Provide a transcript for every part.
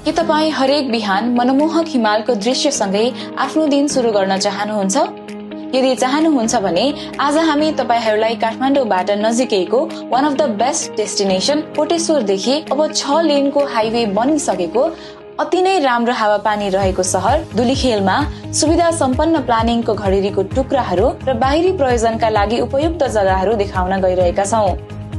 के तपाईँ हरेक बिहान मनमोहक हिमालको दृश्यसँगै आफ्नो दिन सुरु गर्न चाहनुहुन्छ? यदि चाहनुहुन्छ भने आज हामी तपाईहरूलाई काठमाडौँबाट नजिकैको one of the best destination कोटेश्वरदेखि अब 6 लेनको हाइवे बनिसकेको अति नै राम्रो हावापानी रहेको सहर धुलिखेलमा सुविधा सम्पन्न प्लानिङको घडेरीको टुक्राहरू र बाहिरी प्रयोजनका लागि उपयुक्त जग्गाहरू देखाउन गइरहेका छौं।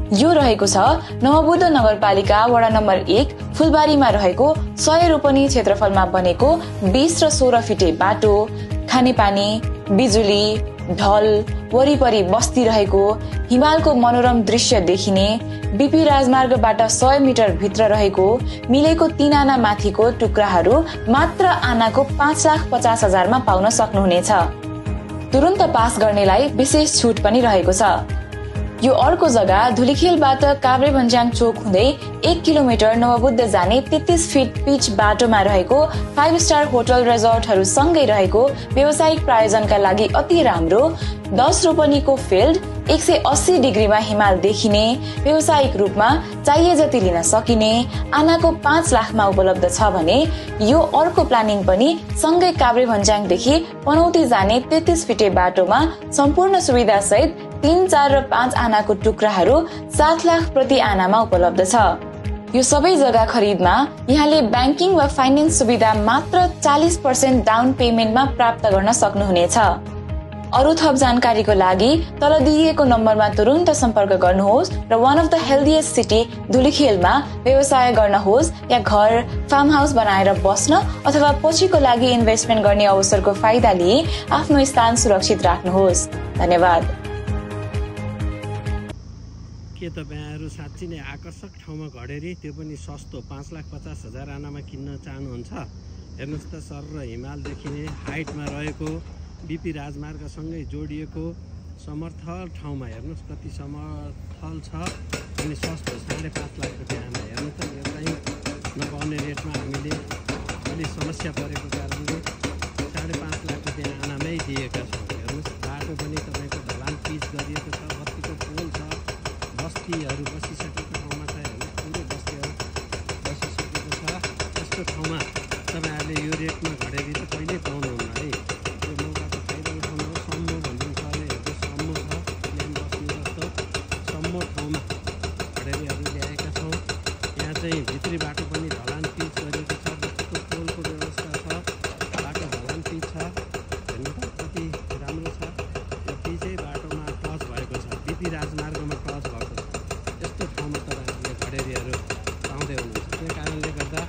यो रहेको छ नवबुद्ध नगरपालिका वडा नम्बर 1 फुलबारीमा रहेको 100 रोपनी क्षेत्रफलमा बनेको 20 र 16 फिटे बाटो, खानेपानी, बिजुली, ढल, वरिपरि बस्ती रहेको, हिमालको मनोरम दृश्य देखिने, बीपी राजमार्गबाट 100 मिटर भित्र रहेको मिलेको 3 आना माथिको टुक्राहरू मात्र आनाको 5,50,000 मा पाउन सक्नुहुनेछ। तुरुन्त पास गर्नेलाई विशेष छुट पनि रहेको छ। यो अर्को जग्गा धुलिखेलबाट काभ्रेभन्ज्याङ चोक हुँदै 1 किलोमिटर नवबुद्ध जाने 33 फिट पिच बाटोमा रहेको 5 स्टार होटल रिजोर्टहरू सँगै रहेको व्यावसायिक प्रायोजनका लागि अति राम्रो 10 रोपनीको फिल्ड, 180 डिग्रीमा हिमाल देखिने, व्यावसायिक रूपमा चाहिए जति लिन सकिने, आनाको 5 लाखमा उपलब्ध छ भने यो अर्को प्लानिङ पनि सँगै काभ्रेभन्ज्याङदेखि पनौती जाने 33 फिटे बाटोमा सम्पूर्ण सुविधा सहित 3, 4 र 5 आनाको टुक्राहरू 7 लाख प्रति आनामा उपलब्ध छ। यो सबै जग्गा खरिदमा यहाँले ब्याङ्किङ वा फाइनेन्स सुविधा मात्र 40% डाउन पेमेन्टमा प्राप्त गर्न सक्नुहुनेछ। अरु थप जानकारीको लागि तल दिइएको नम्बरमा तुरुन्त सम्पर्क गर्नुहोस् र one of the healthiest city धुलिखेलमा व्यवसाय गर्नुहोस् या घर, फार्म हाउस बनाएर बस्न अथवा पछिको लागि इन्भेस्टमेन्ट गर्ने अवसरको फाइदा लिई आफ्नो स्थान सुरक्षित राख्नुहोस्। धन्यवाद। के तपाईहरु साँच्चै नै आकर्षक ठाउँमा घडेरी, त्यो पनि सस्तो 5,50,000 आनामा किन्न चाहनुहुन्छ? हेर्नुहोस् त, सर र हिमाल देखिने हाइटमा रहेको बीपी राजमार्गसँगै जोडिएको समर्थल ठाउँमा हेर्नुहोस् कति समर्थल छ अनि सस्तो 5.5 लाख रुपियाँ आना। हेर्नु त, यो चाहिँ नपाउने रेटमा हामीले अलिक समस्या परेको कारणले 5.5 लाख रुपियाँ आनामै दिएका छौँ। हेर्नुहोस्, बाटो पनि तपाईँको ढलान पिच गरिएको छ, बत्तीको पोल छ, बस्तीहरू बसिसकेको ठाउँमा छ। हेर्नुहोस्, पुरै बस्तीहरू बसिसकेको छ। यस्तो ठाउँमा तपाईँहरूले यो रेटमा घडेरी त कहिल्यै पाउनुहुन्न है। यो मौकाको फाइदा उठाउनुहोस्। सम्मो भन्नुहुन्छ भने हेर्नुहोस्, सम्मो छ, प्लेन बस्ने जस्तो सम्मो ठाउँमा घडेरीहरू ल्याएका छौँ। यहाँ चाहिँ भित्री बाटो पनि ढलान पिच गरिएको छ, बत्तीको पोलको व्यवस्था छ, बाटो ढलान पिच छ। हेर्नु त कति राम्रो छ। यो पिचै बाटोमा टच भएको छ, बीपी राजमार्गमा टच भएको छ। यस्तो ठाउँमा तपाईँहरूले घडेरीहरू पाउँदै हुनुहुन्छ। त्यही कारणले गर्दा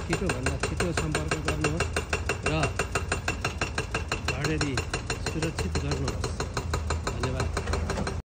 छिटोभन्दा छिटो सम्पर्क गर्नुहोस् र घडेरी सुरक्षित गर्नुहोस्।